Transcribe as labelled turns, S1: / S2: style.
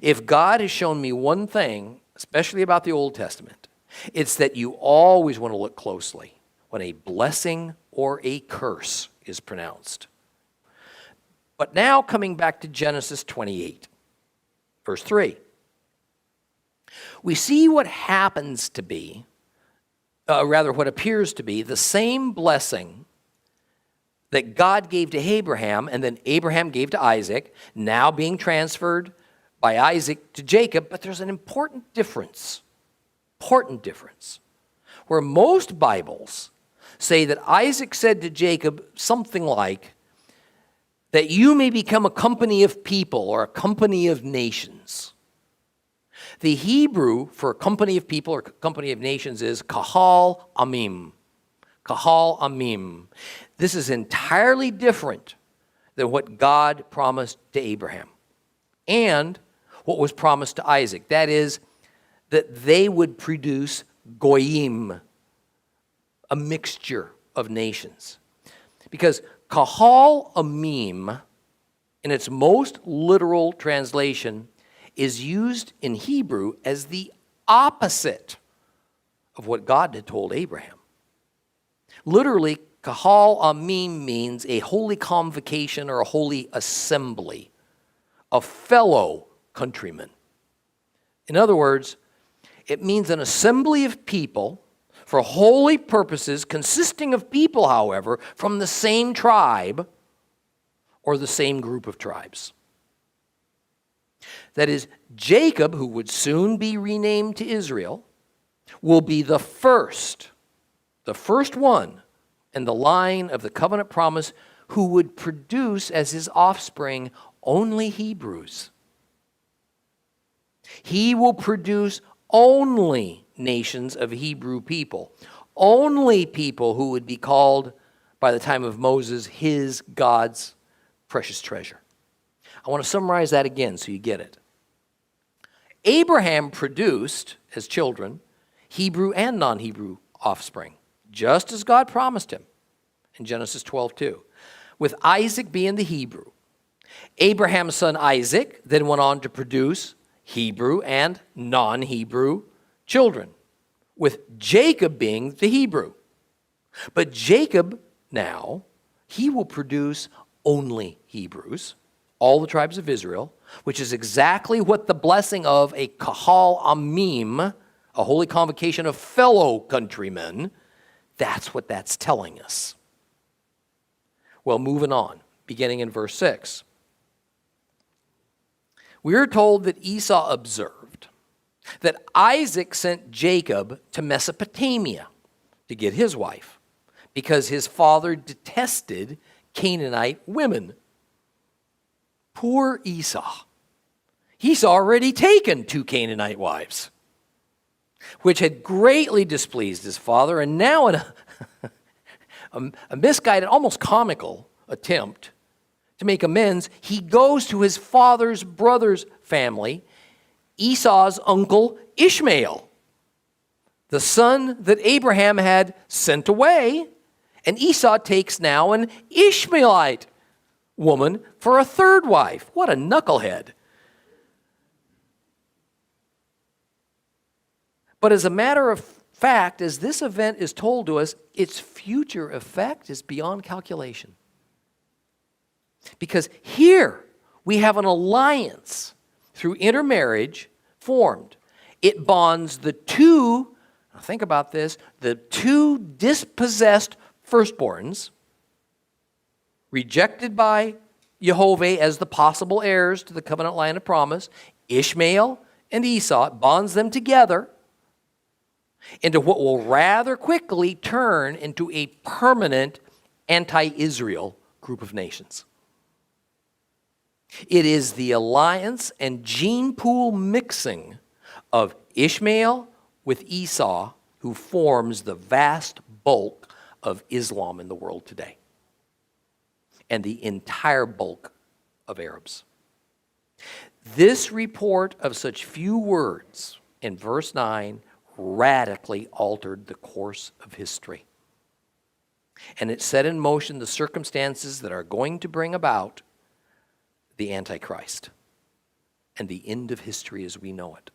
S1: If God has shown me one thing, especially about the Old Testament, it's that you always want to look closely when a blessing or a curse is pronounced. But now coming back to Genesis 28, verse 3. We see what happens to be, what appears to be, the same blessing that God gave to Abraham and then Abraham gave to Isaac, now being transferred by Isaac to Jacob. But there's an important difference, where most Bibles say that Isaac said to Jacob something like, that you may become a company of people or a company of nations. The Hebrew for a company of people or company of nations is kahal amim. Kahal amim. This is entirely different than what God promised to Abraham and what was promised to Isaac. That is, that they would produce goyim, a mixture of nations. Because kahal amim, in its most literal translation, is used in Hebrew as the opposite of what God had told Abraham. Literally, kahal amim means a holy convocation or a holy assembly of fellow countrymen. In other words, it means an assembly of people for holy purposes, consisting of people, however, from the same tribe or the same group of tribes. That is, Jacob, who would soon be renamed to Israel, will be the first one in the line of the covenant promise who would produce as his offspring only Hebrews. He will produce only nations of Hebrew people, only people who would be called by the time of Moses God's precious treasure. I want to summarize that again so you get it. Abraham produced, as children, Hebrew and non-Hebrew offspring, just as God promised him in Genesis 12:2, with Isaac being the Hebrew. Abraham's son Isaac then went on to produce Hebrew and non-Hebrew children, with Jacob being the Hebrew. But Jacob now, he will produce only Hebrews, all the tribes of Israel, which is exactly what the blessing of a kahal amim, a holy convocation of fellow countrymen, that's what that's telling us. Well, moving on, beginning in verse 6. We are told that Esau observed that Isaac sent Jacob to Mesopotamia to get his wife because his father detested Canaanite women. Poor Esau. He's already taken 2 Canaanite wives, which had greatly displeased his father, and now in a misguided, almost comical attempt to make amends, he goes to his father's brother's family, Esau's uncle Ishmael, the son that Abraham had sent away, and Esau takes now an Ishmaelite woman for a third wife. What a knucklehead. But as a matter of fact, as this event is told to us, its future effect is beyond calculation. Because here we have an alliance through intermarriage formed. It bonds the two, now think about this, the two dispossessed firstborns, rejected by Jehovah as the possible heirs to the covenant line of promise, Ishmael and Esau. It bonds them together into what will rather quickly turn into a permanent anti-Israel group of nations. It is the alliance and gene pool mixing of Ishmael with Esau who forms the vast bulk of Islam in the world today, and the entire bulk of Arabs. This report of such few words in verse 9 radically altered the course of history. And it set in motion the circumstances that are going to bring about the Antichrist. and the end of history as we know it.